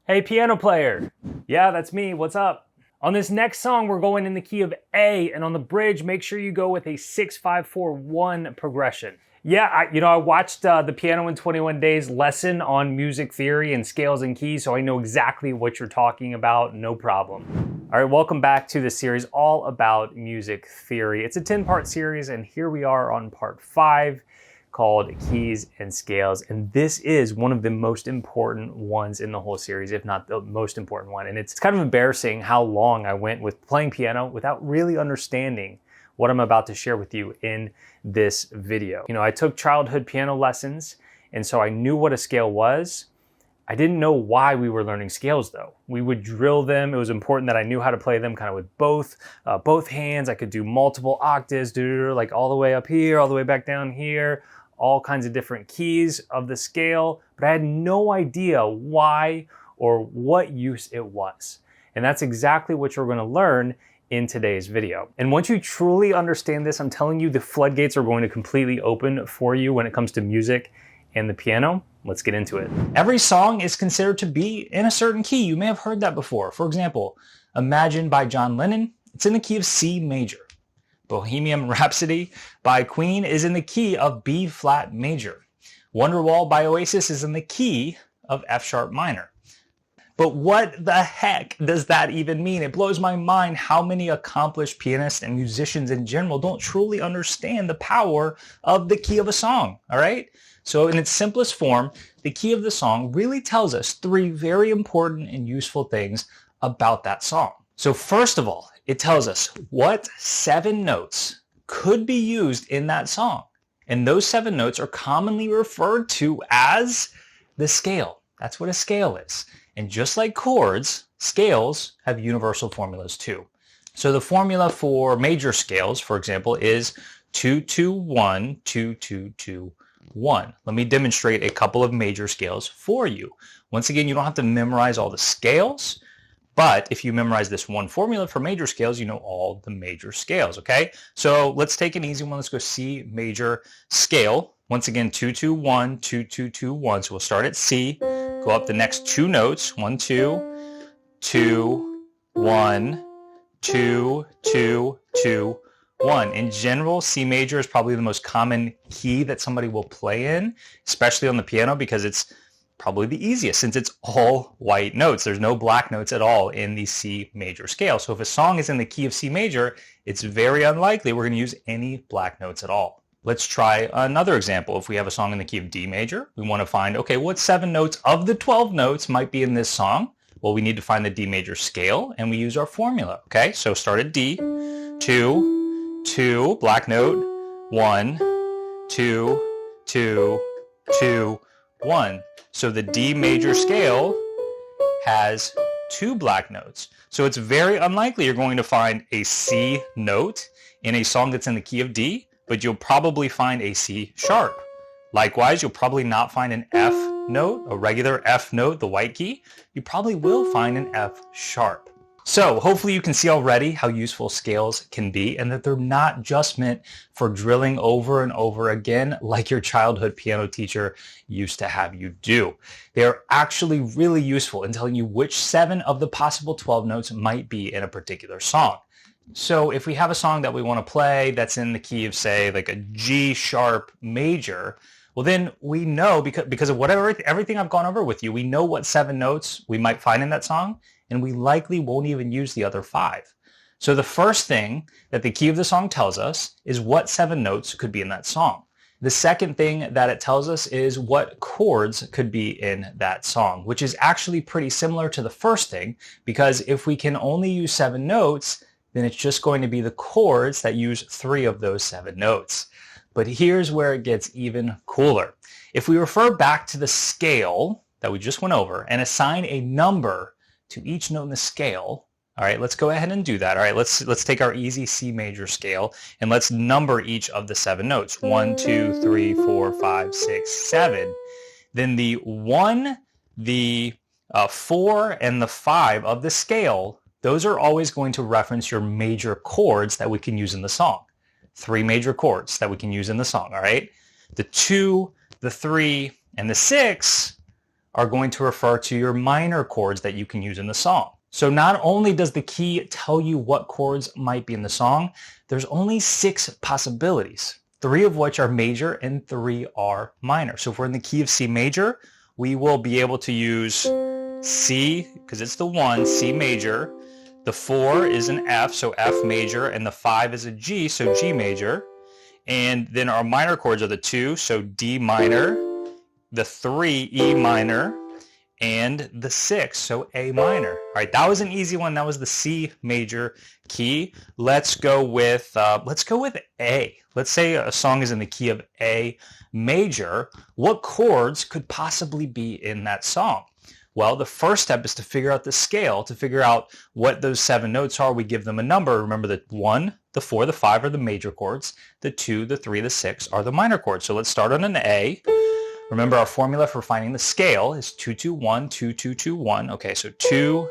Hey, piano player. Yeah, that's me. What's up? On this next song, we're going in the key of A, and on the bridge, make sure you go with a 6-5-4-1 progression. Yeah, I watched the Piano in 21 Days lesson on music theory and scales and keys, so I know exactly what you're talking about, no problem. All right, welcome back to the series all about music theory. It's a 10-part series, and here we are on part 5, called Keys and Scales, and this is one of the most important ones in the whole series, if not the most important one. And it's kind of embarrassing how long I went with playing piano without really understanding what I'm about to share with you in this video. You know, I took childhood piano lessons, and so I knew what a scale was. I didn't know why we were learning scales though. We would drill them. It was important that I knew how to play them kind of with both hands. I could do multiple octaves, like all the way up here, all the way back down here, all kinds of different keys of the scale, but I had no idea why or what use it was. And that's exactly what you're going to learn in today's video. And once you truly understand this, I'm telling you, the floodgates are going to completely open for you when it comes to music and the piano. Let's get into it. Every song is considered to be in a certain key. You may have heard that before. For example, Imagine by John Lennon, it's in the key of C major. Bohemian Rhapsody by Queen is in the key of B flat major. Wonderwall by Oasis is in the key of F sharp minor. But what the heck does that even mean? It blows my mind how many accomplished pianists and musicians in general don't truly understand the power of the key of a song, all right? So in its simplest form, the key of the song really tells us 3 very important and useful things about that song. So first of all, it tells us what 7 notes could be used in that song. And those 7 notes are commonly referred to as the scale. That's what a scale is. And just like chords, scales have universal formulas too. So the formula for major scales, for example, is 2-2-1, 2-2-2-1. Let me demonstrate a couple of major scales for you. Once again, you don't have to memorize all the scales, but if you memorize this one formula for major scales, you know all the major scales, okay? So let's take an easy one. Let's go C major scale. Once again, 2-2-1, 2-2-2-1. So we'll start at C, go up the next 2 notes, 1, 2, 2, 1, 2, 2, 2, 1. In general, C major is probably the most common key that somebody will play in, especially on the piano, because it's probably the easiest since it's all white notes. There's no black notes at all in the C major scale. So if a song is in the key of C major, it's very unlikely we're going to use any black notes at all. Let's try another example. If we have a song in the key of D major, we want to find, okay, what 7 notes of the 12 notes might be in this song? Well, we need to find the D major scale, and we use our formula, okay? So start at D, 2, 2, black note, 1, 2, 2, 2, 1. So the D major scale has 2 black notes. So it's very unlikely you're going to find a C note in a song that's in the key of D, but you'll probably find a C sharp. Likewise, you'll probably not find an F note, a regular F note, the white key. You probably will find an F sharp. So hopefully you can see already how useful scales can be and that they're not just meant for drilling over and over again like your childhood piano teacher used to have you do. They're actually really useful in telling you which 7 of the possible 12 notes might be in a particular song. So if we have a song that we want to play that's in the key of, say, like a G sharp major, well then we know, because of everything I've gone over with you, we know what 7 notes we might find in that song, and we likely won't even use the other 5. So the first thing that the key of the song tells us is what 7 notes could be in that song. The second thing that it tells us is what chords could be in that song, which is actually pretty similar to the first thing, because if we can only use 7 notes, then it's just going to be the chords that use 3 of those 7 notes. But here's where it gets even cooler. If we refer back to the scale that we just went over and assign a number to each note in the scale, all right, let's go ahead and do that. All right, let's take our easy C major scale and let's number each of the 7 notes. 1, 2, 3, 4, 5, 6, 7. Then the 1, the 4, and the 5 of the scale, those are always going to reference your major chords that we can use in the song. 3 major chords that we can use in the song, all right? The 2, the 3, and the 6 are going to refer to your minor chords that you can use in the song. So not only does the key tell you what chords might be in the song, there's only 6 possibilities, 3 of which are major and 3 are minor. So if we're in the key of C major, we will be able to use C, because it's the 1, C major. The 4 is an F, so F major, and the 5 is a G, so G major. And then our minor chords are the 2, so D minor, the 3, E minor, and the 6, so A minor. All right, that was an easy one. That was the C major key. Let's go with A. Let's say a song is in the key of A major. What chords could possibly be in that song? Well, the first step is to figure out the scale, to figure out what those 7 notes are. We give them a number. Remember, the 1, the 4, the 5 are the major chords. The 2, the 3, the 6 are the minor chords. So let's start on an A. Remember, our formula for finding the scale is 2, 2, 1, 2, 2, 2, 1. Okay, so 2,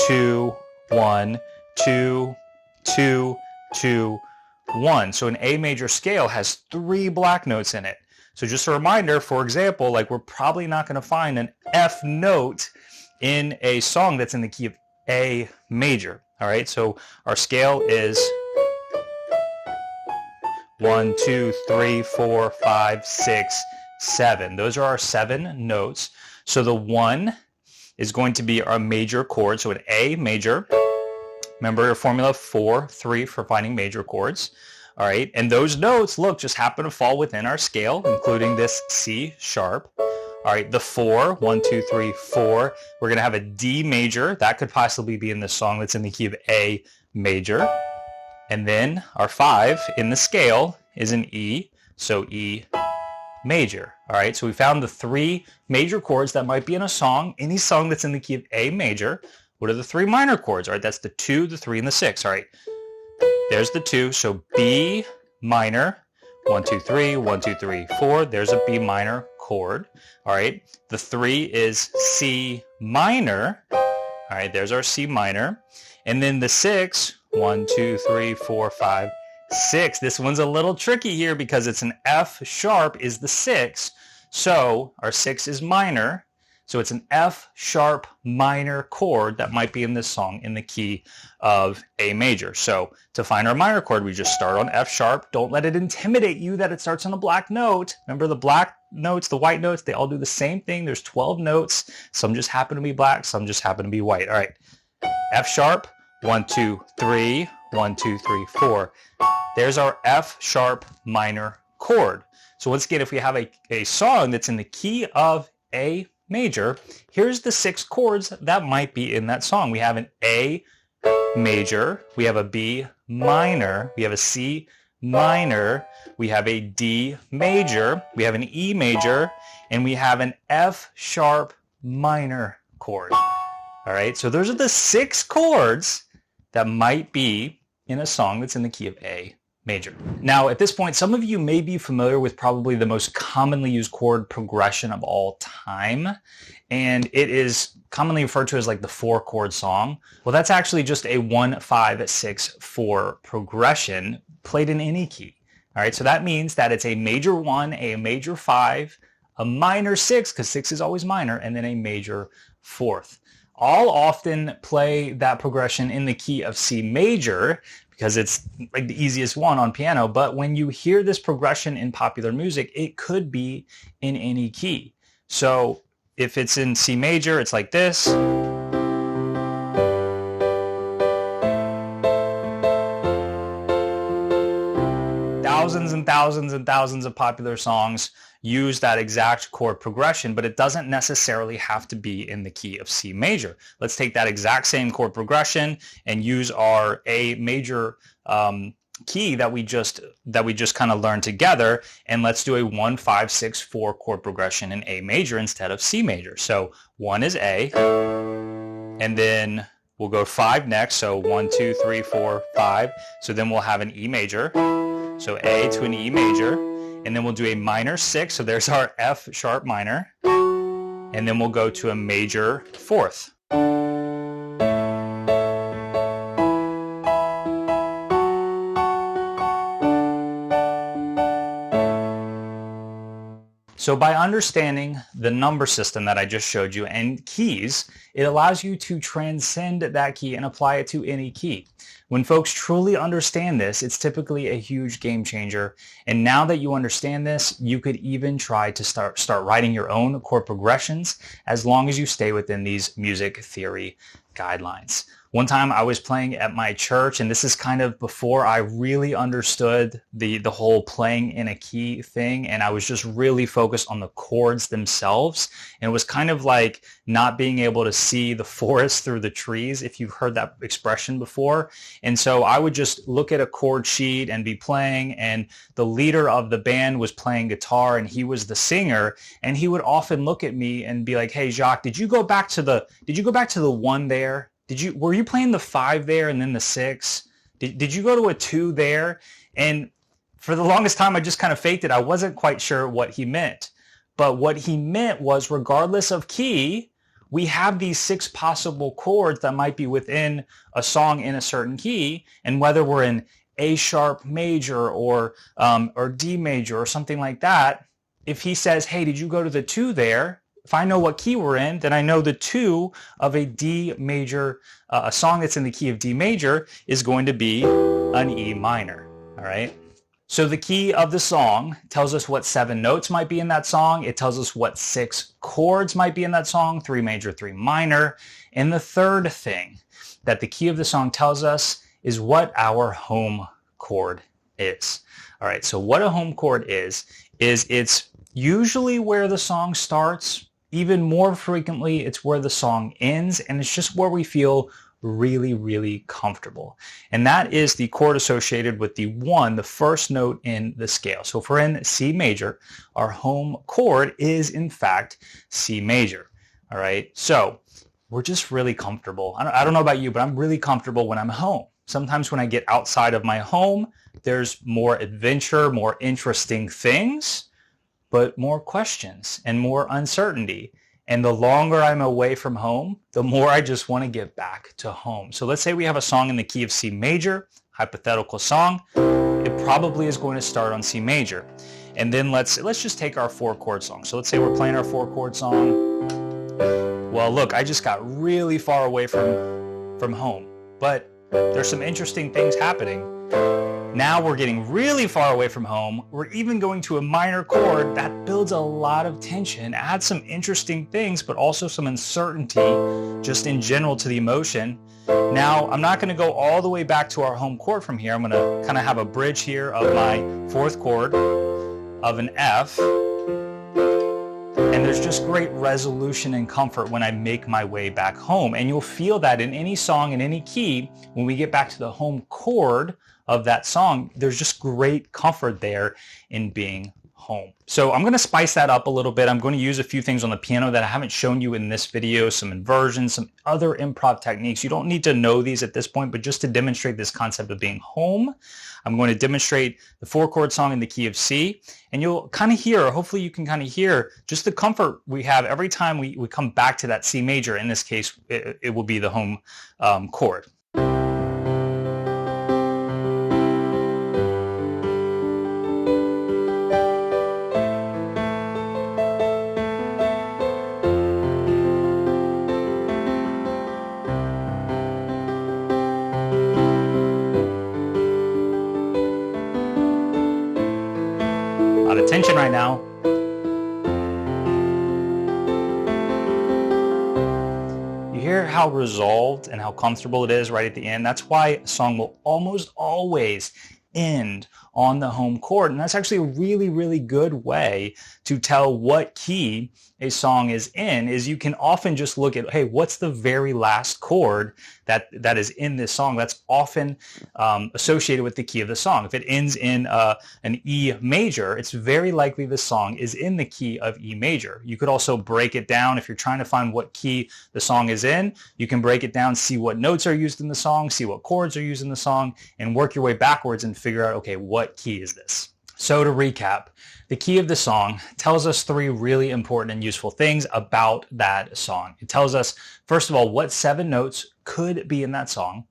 2, 1, 2, 2, 2, 1. So an A major scale has 3 black notes in it. So just a reminder, for example, like we're probably not going to find an F note in a song that's in the key of A major. All right, so our scale is 1, 2, 3, 4, 5, 6, 7. Those are our 7 notes. So the 1 is going to be our major chord, so an A major. Remember your formula 4, 3 for finding major chords. All right, and those notes, look, just happen to fall within our scale, including this C sharp. All right, the 4, 1, 2, 3, 4. We're going to have a D major. That could possibly be in the song that's in the key of A major. And then our 5 in the scale is an E, so E major. All right, so we found the 3 major chords that might be in a song, any song that's in the key of A major. What are the 3 minor chords? All right, that's the 2, the 3, and the 6. All right, there's the 2, so B minor, 1, 2, 3, 1, 2, 3, 4. There's a B minor chord. All right, the 3 is C minor. All right, there's our C minor. And then the 6, 1, 2, 3, 4, 5, 6. This one's a little tricky here because it's an F sharp is the 6. So our 6 is minor. So it's an F sharp minor chord that might be in this song in the key of A major. So to find our minor chord, we just start on F sharp. Don't let it intimidate you that it starts on a black note. Remember the black notes, the white notes, they all do the same thing. There's 12 notes. Some just happen to be black, some just happen to be white. All right, F sharp, 1, 2, 3, 1, 2, 3, 4. There's our F sharp minor chord. So once again, if we have a song that's in the key of A major, here's the 6 chords that might be in that song. We have an A major, we have a B minor, we have a C minor, we have a D major, we have an E major, and we have an F sharp minor chord. All right, so those are the 6 chords that might be in a song that's in the key of A major. Now, at this point, some of you may be familiar with probably the most commonly used chord progression of all time, and it is commonly referred to as like the 4-chord song. Well, that's actually just a 1, 5, 6, 4 progression played in any key. All right, so that means that it's a major 1, a major 5, a minor 6, because 6 is always minor, and then a major 4th. I'll often play that progression in the key of C major because it's like the easiest one on piano, but when you hear this progression in popular music, it could be in any key. So if it's in C major, it's like this. Thousands and thousands and thousands of popular songs use that exact chord progression, but it doesn't necessarily have to be in the key of C major. Let's take that exact same chord progression and use our A major key that we just kind of learned together, and let's do a 1, 5, 6, 4 chord progression in A major instead of C major. So 1 is A, and then we'll go 5 next. So 1, 2, 3, 4, 5. So then we'll have an E major. So A to an E major, and then we'll do a minor 6. So there's our F sharp minor, and then we'll go to a major 4th. So by understanding the number system that I just showed you and keys, it allows you to transcend that key and apply it to any key. When folks truly understand this, it's typically a huge game changer. And now that you understand this, you could even try to start writing your own chord progressions as long as you stay within these music theory guidelines. One time I was playing at my church, and this is kind of before I really understood the whole playing in a key thing, and I was just really focused on the chords themselves. And it was kind of like not being able to see the forest through the trees, if you've heard that expression before. And so I would just look at a chord sheet and be playing, and the leader of the band was playing guitar and he was the singer, and he would often look at me and be like, "Hey Jacques, did you go back to the one there? Were you playing the 5 there and then the 6? Did you go to a 2 there?" And for the longest time, I just kind of faked it. I wasn't quite sure what he meant. But what he meant was, regardless of key, we have these 6 possible chords that might be within a song in a certain key. And whether we're in A sharp major or D major or something like that, if he says, "Hey, did you go to the 2 there?" If I know what key we're in, then I know the 2 of a D major, a song that's in the key of D major is going to be an E minor, all right? So the key of the song tells us what 7 notes might be in that song. It tells us what 6 chords might be in that song, 3 major, 3 minor. And the third thing that the key of the song tells us is what our home chord is. All right, so what a home chord is it's usually where the song starts. Even more frequently, it's where the song ends, and it's just where we feel really, really comfortable. And that is the chord associated with the 1, the first note in the scale. So if we're in C major, our home chord is in fact C major. All right, so we're just really comfortable. I don't know about you, but I'm really comfortable when I'm home. Sometimes when I get outside of my home, there's more adventure, more interesting things, but more questions and more uncertainty. And the longer I'm away from home, the more I just want to get back to home. So let's say we have a song in the key of C major, hypothetical song. It probably is going to start on C major. And then let's just take our 4 chord song. So let's say we're playing our 4 chord song. Well, look, I just got really far away from home, but there's some interesting things happening. Now we're getting really far away from home. We're even going to a minor chord that builds a lot of tension, adds some interesting things, but also some uncertainty just in general to the emotion. Now, I'm not going to go all the way back to our home chord from here. I'm going to kind of have a bridge here of my 4th chord of an F. And there's just great resolution and comfort when I make my way back home. And you'll feel that in any song, in any key, when we get back to the home chord of that song, there's just great comfort there in being home. So I'm going to spice that up a little bit. I'm going to use a few things on the piano that I haven't shown you in this video, some inversions, some other improv techniques. You don't need to know these at this point, but just to demonstrate this concept of being home, I'm going to demonstrate the 4 chord song in the key of C, and you'll kind of hear, hopefully you can kind of hear just the comfort we have every time we come back to that C major. In this case, it will be the home chord. Tension right now. You hear how resolved and how comfortable it is right at the end. That's why a song will almost always end on the home chord. And that's actually a really, really good way to tell what key a song is in, is you can often just look at, hey, what's the very last chord that is in this song? That's often associated with the key of the song. If it ends in an E major, it's very likely the song is in the key of E major. You could also break it down if you're trying to find what key the song is in. You can break it down, see what notes are used in the song, see what chords are used in the song, and work your way backwards and figure out, okay, what key is this? So to recap, the key of the song tells us 3 really important and useful things about that song. It tells us, first of all, what 7 notes could be in that song.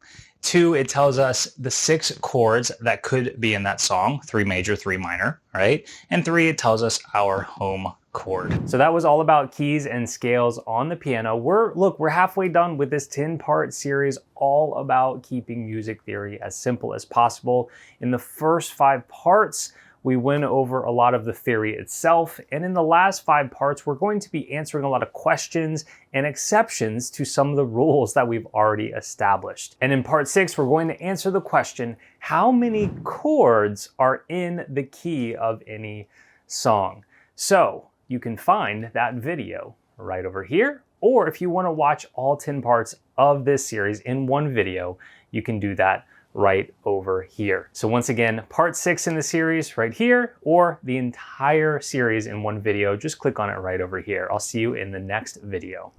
2, it tells us the 6 chords that could be in that song, 3 major, 3 minor, right? And 3, it tells us our home chord. So that was all about keys and scales on the piano. We're halfway done with this 10-part series all about keeping music theory as simple as possible. In the first 5 parts, we went over a lot of the theory itself, and in the last 5 parts, we're going to be answering a lot of questions and exceptions to some of the rules that we've already established. And in part 6, we're going to answer the question, how many chords are in the key of any song? So you can find that video right over here, or if you want to watch all 10 parts of this series in one video, you can do that right over here. So once again, part 6 in the series right here, or the entire series in one video, just click on it right over here. I'll see you in the next video.